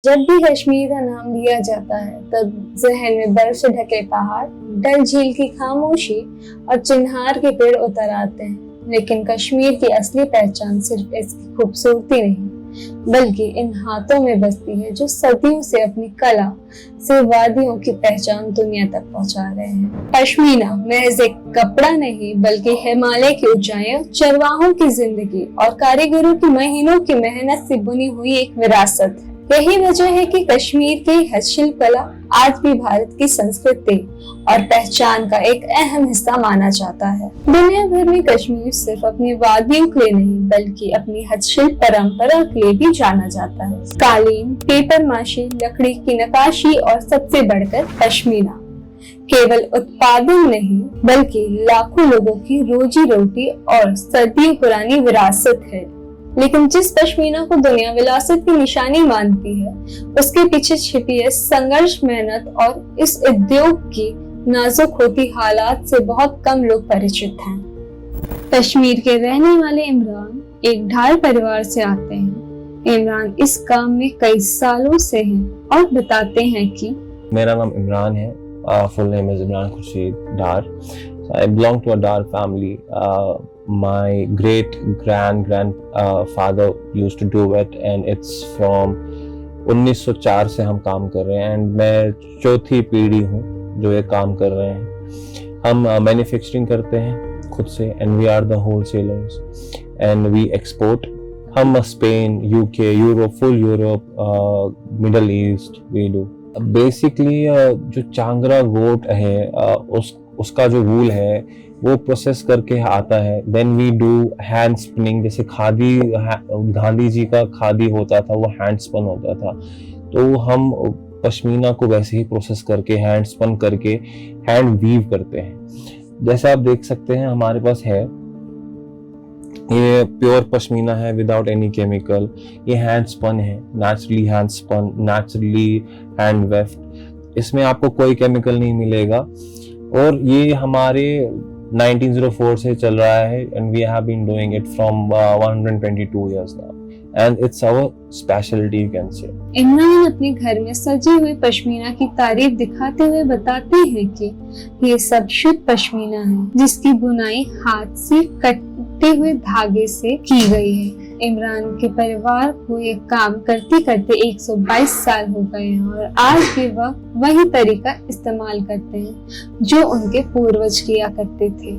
जब भी कश्मीर का नाम लिया जाता है तब जहन में बर्फ से ढके पहाड़, डल झील की खामोशी और चिन्हार के पेड़ उतर आते हैं। लेकिन कश्मीर की असली पहचान सिर्फ इसकी खूबसूरती नहीं बल्कि इन हाथों में बसती है जो सदियों से अपनी कला से वादियों की पहचान दुनिया तक पहुंचा रहे हैं। पश्मीना महज एक कपड़ा नहीं बल्कि हिमालय की ऊंचाइयों, चरवाहों की जिंदगी और कारीगरों की महीनों की मेहनत से बुनी हुई एक विरासत है। यही वजह है कि कश्मीर की हस्तशिल्प कला आज भी भारत की संस्कृति और पहचान का एक अहम हिस्सा माना जाता है। दुनिया भर में कश्मीर सिर्फ अपनी वादियों के लिए नहीं बल्कि अपनी हस्तशिल्प परंपरा के लिए भी जाना जाता है। कालीन, पेपर माशी, लकड़ी की नक्काशी और सबसे बढ़कर पश्मीना केवल उत्पादन नहीं बल्कि लाखों लोगों की रोजी रोटी और सदियों पुरानी विरासत है। लेकिन जिस पश्मीना को दुनिया विरासत की निशानी मानती है उसके पीछे छिपी है संघर्ष, मेहनत और इस उद्योग की नाजुक होती हालात से बहुत कम लोग परिचित हैं। कश्मीर के रहने वाले इमरान एक ढाल परिवार से आते हैं। इमरान इस काम में कई सालों से हैं और बताते हैं कि मेरा नाम इमरान है। Full name is Imran Khurshid Dar. I belong to a Dar family. My great grandfather used to do it and it's from 1904 से हम काम कर रहे हैं एंड मैं चौथी पीढ़ी हूँ जो ये काम कर रहे हैं। हम मैन्युफैक्चरिंग करते हैं खुद से and we are the wholesalers and we export. हम Spain, UK, Europe, full Europe, Middle East we do. Basically जो चांगरा गोट है उसका जो वूल है वो प्रोसेस करके आता है। Then we do hand spinning. जैसे खादी, गांधी जी का खादी होता था वो हैंड स्पन होता था, तो हम पश्मीना को वैसे ही प्रोसेस करके हैंड स्पन करके हैंड वीव करते हैं। जैसे आप देख सकते हैं हमारे पास है, ये प्योर पश्मीना है विदाउट एनी केमिकल। ये हैंड स्पन है, naturally hand spun, naturally hand weft. इसमें आपको कोई केमिकल नहीं मिलेगा और ये हमारे 1904 से चल रहा है and we have been doing it from 122 years now and it's our specialty you can say। Imran अपने घर में सजी हुई पश्मीना की तारीफ दिखाते हुए बताते हैं कि ये सब शुद्ध पश्मीना है जिसकी बुनाई हाथ से कटे हुए धागे से की गई है। इमरान के परिवार को ये काम करते करते 122 साल हो गए हैं और आज भी वह वही तरीका इस्तेमाल करते हैं जो उनके पूर्वज किया करते थे।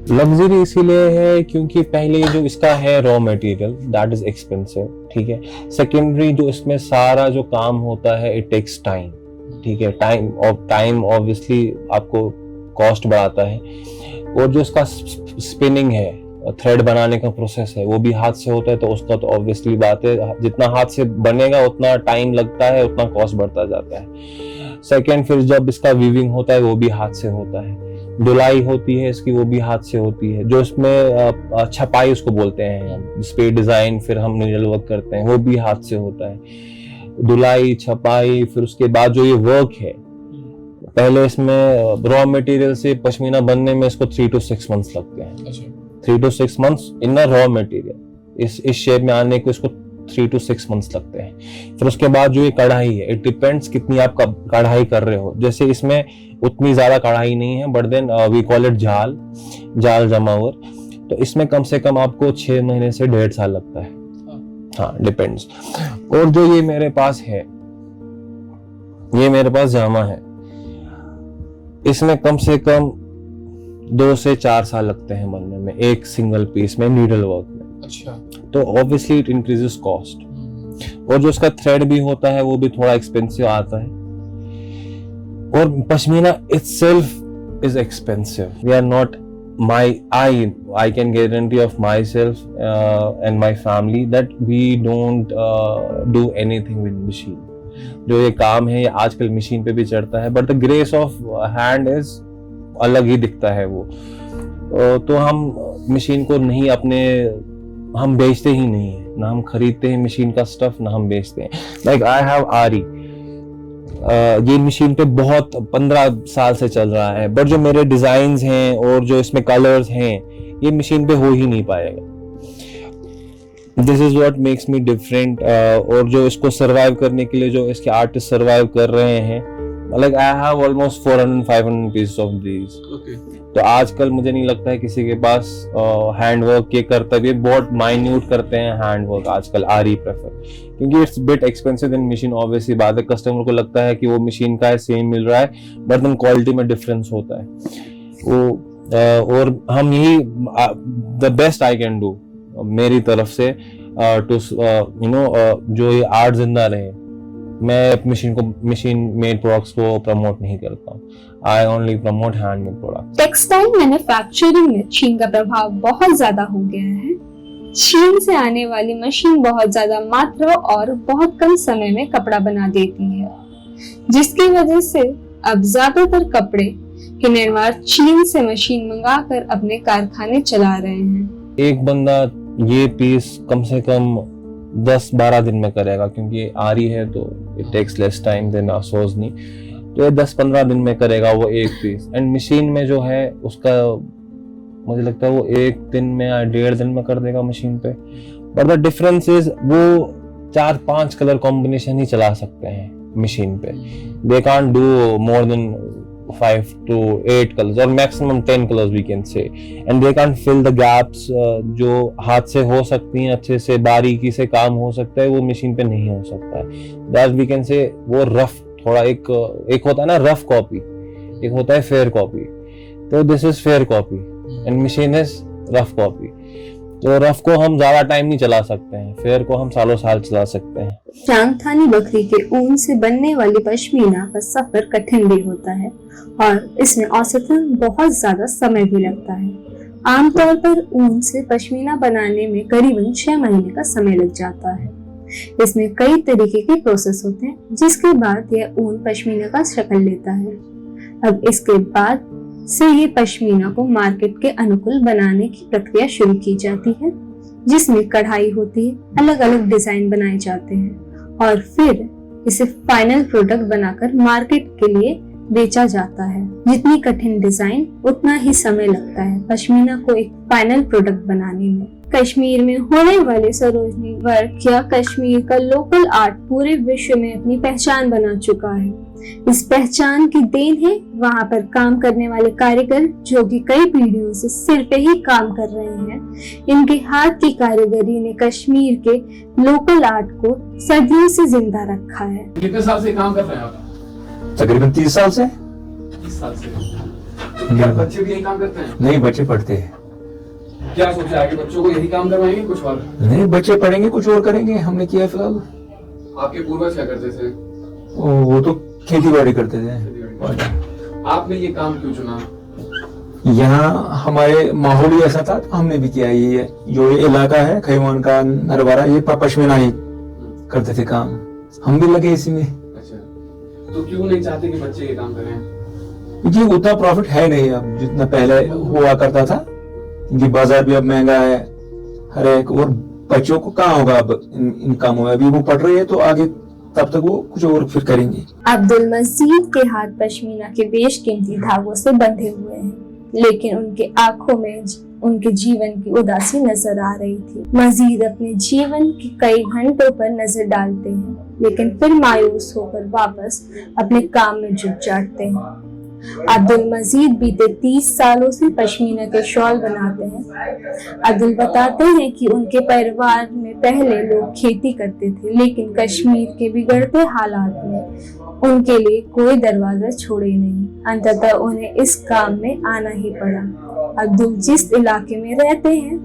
लग्जरी इसीलिए है क्योंकि पहले जो इसका है raw material that is expensive, ठीक है। सेकेंडरी जो इसमें सारा जो काम होता है इट टेक्स टाइम, ठीक है। टाइम ऑब्वियसली आपको कॉस्ट बढ़ाता है और जो इसका स्पिनिंग है, थ्रेड बनाने का प्रोसेस है वो भी हाथ से होता है, तो उसका तो ऑब्वियसली बात है जितना हाथ से बनेगा उतना टाइम लगता है, उतना कॉस्ट बढ़ता जाता है। सेकेंड, फिर जब इसका वीविंग होता है वो भी हाथ से होता है। धुलाई होती है इसकी वो भी हाथ से होती है। जो इसमें छपाई उसको बोलते हैं हम, जिस पे डिजाइन फिर हम नीडल वर्क करते हैं वो भी हाथ से होता है। धुलाई, छपाई, फिर उसके बाद जो ये वर्क है, पहले इसमें रॉ मटेरियल से पश्मीना बनने में इसको 3 to 6 months लगते हैं। 3 to 6 months in raw material, इस शेप में आने को इसको 3 to 6 months लगते हैं। फिर उसके बाद जो ये कढ़ाई है, इट डिपेंड्स कितनी आप कढ़ाई कर रहे हो। जैसे इसमें उतनी ज्यादा कढ़ाई नहीं है but then we call it jaal jamawar, तो इसमें कम से कम आपको 6 महीने से 1.5 साल लगता है। हाँ, डिपेंड्स। और जो ये मेरे पास है, ये मेरे पास जामा है, इसमें कम से कम 2 से 4 साल लगते हैं बनने में, एक सिंगल पीस में नीडल वर्क में। अच्छा। तो ऑब्वियसली इट इंक्रीजेस कॉस्ट और जो इसका थ्रेड भी होता है वो भी थोड़ा एक्सपेंसिव आता है। और pashmina itself is expensive. We are not I can guarantee of myself and my family that we don't do anything with machine. जो ये काम है ये आजकल मशीन पे भी चढ़ता है but the grace of hand is अलग ही दिखता है वो। तो हम मशीन को नहीं हम बेचते ही नहीं है, ना हम खरीदते हैं मशीन का स्टफ, ना हम बेचते हैं। लाइक आई हैव आरी, ये मशीन पे बहुत 15 साल से चल रहा है बट जो मेरे डिजाइन्स हैं और जो इसमें कलर्स हैं ये मशीन पे हो ही नहीं पाएगा। This is what makes me different. और जो इसको सरवाइव करने के लिए जो इसके आर्टिस्ट सरवाइव कर रहे हैं, like I have almost 400-500 pieces of these. तो आजकल मुझे नहीं लगता है किसी के पास हैंडवर्क के कर्तव्य, बहुत माइन्यूट करते हैं हैंडवर्क आजकल आरी प्रेफर, क्योंकि it's bit expensive than machine. Obviously बात है, कस्टमर को लगता है कि वो मशीन का है, सेम मिल रहा है, बट देन क्वालिटी में डिफरेंस होता है वो। और हम यही the best I can do मेरी तरफ से टू यू नो जो ये आर्ट जिंदा रहे। मैं मशीन मेड प्रोडक्ट्स को प्रमोट नहीं करता हूँ, I only promote handmade products. Textile manufacturing में चीन का प्रभाव बहुत ज्यादा हो गया है। चीन से आने वाली मशीन बहुत ज्यादा मात्रा और बहुत कम समय में कपड़ा बना देती है, जिसकी वजह से अब ज्यादातर कपड़े के निर्माण चीन से मशीन मंगाकर अपने कारखाने चला रहे हैं। एक बंदा ये पीस कम से कम 10-12 दिन में करेगा, क्योंकि आरी है तो it takes less time than sozni, तो ये 10-15 दिन में करेगा वो एक पीस। एंड मशीन में जो है उसका मुझे लगता है वो 1 दिन में या 1.5 दिन में कर देगा मशीन पे। बट द डिफरेंस इज वो 4-5 कलर कॉम्बिनेशन ही चला सकते हैं मशीन पे। They can't do more than 5 to 8 colors or maximum 10 colors we can say, and they can't fill the gaps जो हाथ से हो सकती हैं, अच्छे से बारीकी से काम हो सकता है, वो मशीन पे नहीं हो सकता है। That we can say वो रफ थोड़ा एक होता है ना रफ कॉपी, एक होता है फेयर कॉपी। तो this is fair copy and machine is rough copy. तो रफ को हम ज्यादा टाइम नहीं चला सकते हैं, फेयर को हम सालों साल चला सकते हैं। चांगथानी बकरी के ऊन से बनने वाली पश्मीना का सफर कठिन भी होता है और इसमें औसतन बहुत ज्यादा समय भी लगता है। आमतौर पर ऊन से पश्मीना बनाने में करीबन 6 महीने का समय लग जाता है। इसमें कई तरीके के प्रोसेस होते हैं, जिसके बाद यह ऊन पश्मीना का शक्ल लेता है। अब इसके बाद से ये पश्मीना को मार्केट के अनुकूल बनाने की प्रक्रिया शुरू की जाती है, जिसमें कढ़ाई होती है, अलग अलग डिजाइन बनाए जाते हैं और फिर इसे फाइनल प्रोडक्ट बनाकर मार्केट के लिए बेचा जाता है। जितनी कठिन डिजाइन उतना ही समय लगता है पश्मीना को एक फाइनल प्रोडक्ट बनाने में। कश्मीर में होने वाले सरोजनी वर्क या कश्मीर का लोकल आर्ट पूरे विश्व में अपनी पहचान बना चुका है। इस पहचान की देन है वहाँ पर काम करने वाले कारीगर, जो कि कई पीढ़ियों से सिर पे ही काम कर रहे हैं। इनके हाथ की कारीगरी ने कश्मीर के लोकल आर्ट को सदियों से जिंदा रखा है। कितने साल से काम कर रहे हैं आप? तकरीबन 30 साल से। 30 साल से। तो क्या बच्चे भी यही काम करते हैं? नहीं, बच्चे पढ़ते हैं। क्या सोचा है कि बच्चों को यही काम करवाएंगे कुछ और? नहीं, बच्चे पढ़ेंगे कुछ और करेंगे, हमने किया फिलहाल। आपके पूर्वज क्या करते थे? वो तो खेती बाड़ी करते थे। आपने ये काम क्यों चुना? यहाँ हमारे माहौल ही ऐसा था, तो हमने भी किया। ये जो ये इलाका है खैवान का, नरवारा, ये पश्मीना ही करते थे काम, हम भी लगे इसी में। अच्छा, तो क्यों नहीं चाहते कि बच्चे ये काम करें? जी उतना प्रॉफिट है नहीं अब जितना पहले हुआ करता था, क्योंकि बाजार भी अब महंगा है हर एक, और बच्चों को कहाँ होगा अब इन कामों में। अभी वो पढ़ रही है तो आगे तब तक वो कुछ और फिर करेंगे। अब्दुल मजीद के हाथ पश्मीना के बेशकीमती धागों से बंधे हुए हैं, लेकिन उनके आंखों में उनके जीवन की उदासी नजर आ रही थी। मजीद अपने जीवन के कई घंटों पर नजर डालते हैं, लेकिन फिर मायूस होकर वापस अपने काम में जुट जाते हैं। अब्दुल मजीद बीते 30 सालों से पश्मीना के शॉल बनाते हैं। अब्दुल बताते हैं कि उनके परिवार में पहले लोग खेती करते थे, लेकिन कश्मीर के बिगड़ते हालात में उनके लिए कोई दरवाजा छोड़े नहीं। अंततः उन्हें इस काम में आना ही पड़ा। अब्दुल जिस इलाके में रहते हैं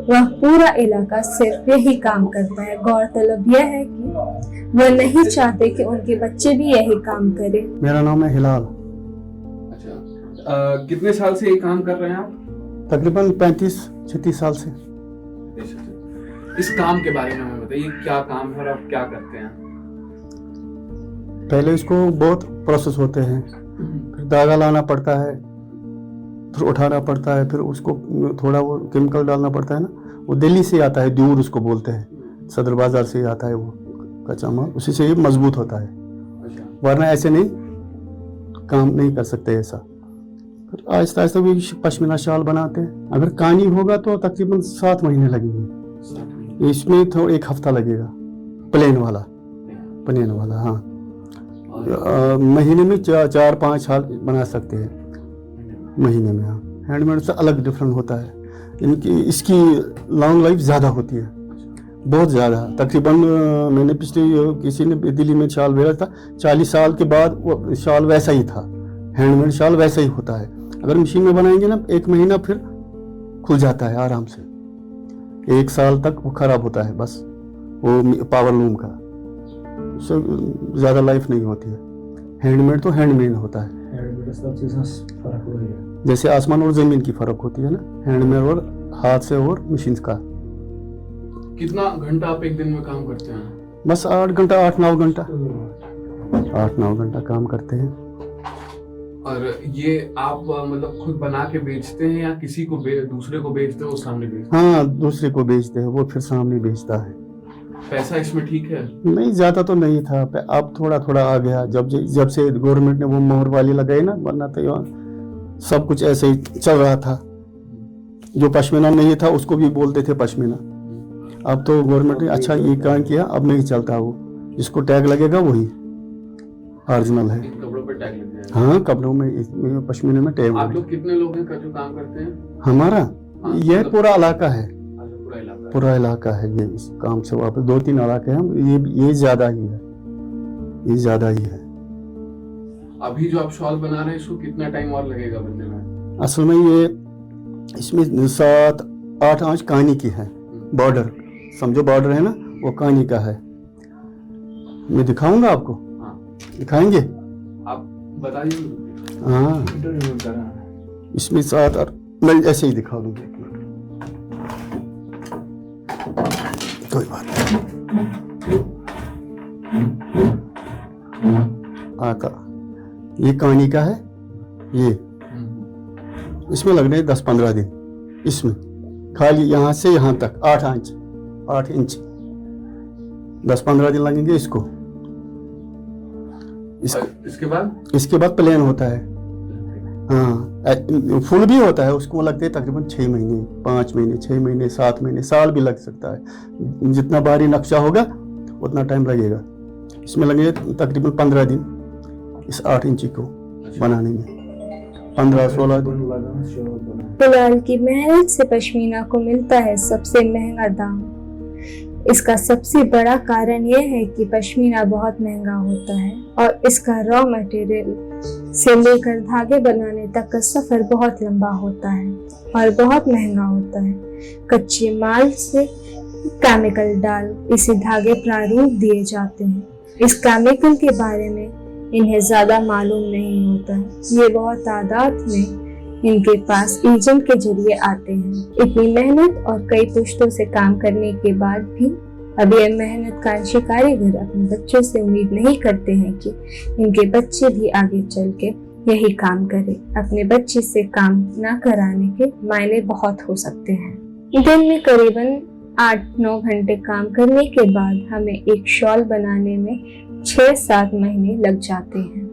वह पूरा इलाका सिर्फ यही काम करता है। गौरतलब यह है कि वह नहीं चाहते कि उनके बच्चे भी यही काम करें। मेरा नाम है हिलाल। कितने साल से ये काम कर रहे हैं आप? तकरीबन 35-36 साल से। इस काम के बारे में हमें बताइए, क्या काम है और आप क्या करते हैं? पहले इसको बहुत प्रोसेस होते हैं, फिर धागा लाना पड़ता है, फिर उठाना पड़ता है, फिर उसको थोड़ा वो केमिकल डालना पड़ता है ना, वो दिल्ली से आता है, दूर उसको बोलते हैं, सदर बाजार से आता है वो कच्चा माल, उसी से ये मजबूत होता है। वरना ऐसे नहीं काम नहीं कर सकते ऐसा। फिर आहिस्ता आहिस्ता भी पश्मीना शाल बनाते हैं। अगर कानी होगा तो तकरीबन 7 महीने लगेंगे। इसमें तो 1 हफ्ता लगेगा, प्लेन वाला हाँ। महीने में 4-5 हाल बना सकते हैं महीने में, हाँ। हैंडमेड से अलग डिफरेंट होता है, इसकी लॉन्ग लाइफ ज़्यादा होती है, बहुत ज़्यादा। तकरीबन मैंने पिछले किसी ने दिल्ली में शाल भेजा था, 40 साल के बाद वो शाल वैसा ही था, हैंडमेड शाल वैसा ही होता है। अगर मशीन में बनाएंगे ना 1 महीना फिर खुल जाता है आराम से, 1 साल तक वो खराब होता है बस, वो पावर लूम का, उससे ज़्यादा लाइफ नहीं होती है। हैंडमेड तो हैंडमेड होता है, जैसे आसमान और ज़मीन की फ़र्क होती है ना, हैंडमेड और हाथ से और मशीन का। कितना घंटा आप एक दिन में काम करते हैं? बस 8 घंटा 8-9 घंटा 8-9 घंटा काम करते हैं। और ये आप मतलब खुद बना के बेचते हैं या किसी को दूसरे को बेचते हो, वो सामने बेचते हैं? हाँ, दूसरे को बेचते हैं, वो फिर सामने बेचता है। पैसा इसमें ठीक है? नहीं, ज़्यादा तो नहीं था, अब थोड़ा थोड़ा आ गया, जब से गवर्नमेंट ने वो मोहर वाली लगाई ना, वरना तो यहाँ सब कुछ ऐसे ही चल रहा था। जो पश्मीना नहीं था उसको भी बोलते थे पश्मीना। अब तो गवर्नमेंट ने अच्छा ये काम किया, अब नहीं चलता वो, जिसको टैग लगेगा वही ओरिजिनल है। कपड़ों पे टैग लग जाएगा? हाँ, कपड़ों में पश्मीने में टैग। आप लोग कितने लोग हैं जो काम करते हैं? हमारा यह पूरा इलाका है, पूरा पूरा इलाका है ये, इस काम से वापस 2-3 इलाके हैं, ये ज्यादा ही है, ये ज्यादा ही है। अभी जो आप शॉल बना रहे हैं इसको कितना टाइम और लगेगा बनने में? असल में ये इसमें 7-8 आंच कहानी की है, बॉर्डर समझो, बॉर्डर है ना, वो कहानी का है। मैं दिखाऊंगा आपको? हाँ। दिखाएंगे? आप बता दीजिए। हाँ, इसमें 7 और मैं ऐसे ही दिखा दूंगा, कोई बात नहीं। आता ये कहानी का है, ये इसमें लगने 10-15 दिन, इसमें खाली यहाँ से यहाँ तक 8 इंच 10-15 दिन लगेंगे इसको। इसके बाद प्लेन होता है, हाँ, फुल भी होता है, उसको लगते हैं तकरीबन 6 महीने, 5 महीने, 6 महीने, 7 महीने, साल भी लग सकता है। जितना भारी नक्शा होगा उतना टाइम लगेगा। इसमें लगेंगे तकरीबन 15 दिन इस 8 इंची को बनाने में, 15-16 दिन। बिलाल की मेहनत से पश्मीना को मिलता है सबसे महंगा दाम। इसका सबसे बड़ा कारण यह है कि पश्मीना बहुत महंगा होता है और इसका रॉ मटेरियल से लेकर धागे बनाने तक का सफर बहुत लंबा होता है और बहुत महंगा होता है। कच्चे माल से केमिकल डाल इसे धागे प्रारूप दिए जाते हैं। इस केमिकल के बारे में इन्हें ज्यादा मालूम नहीं होता है। ये बहुत तादाद में इनके पास एजेंट के जरिए आते हैं। इतनी मेहनत और कई पुश्तों से काम करने के बाद भी अब ये मेहनत काशी कारीगर अपने बच्चों से उम्मीद नहीं करते हैं कि इनके बच्चे भी आगे चल के यही काम करें। अपने बच्चे से काम ना कराने के मायने बहुत हो सकते हैं। दिन में करीबन 8-9 घंटे काम करने के बाद हमें एक शॉल बनाने में 6-7 महीने लग जाते हैं।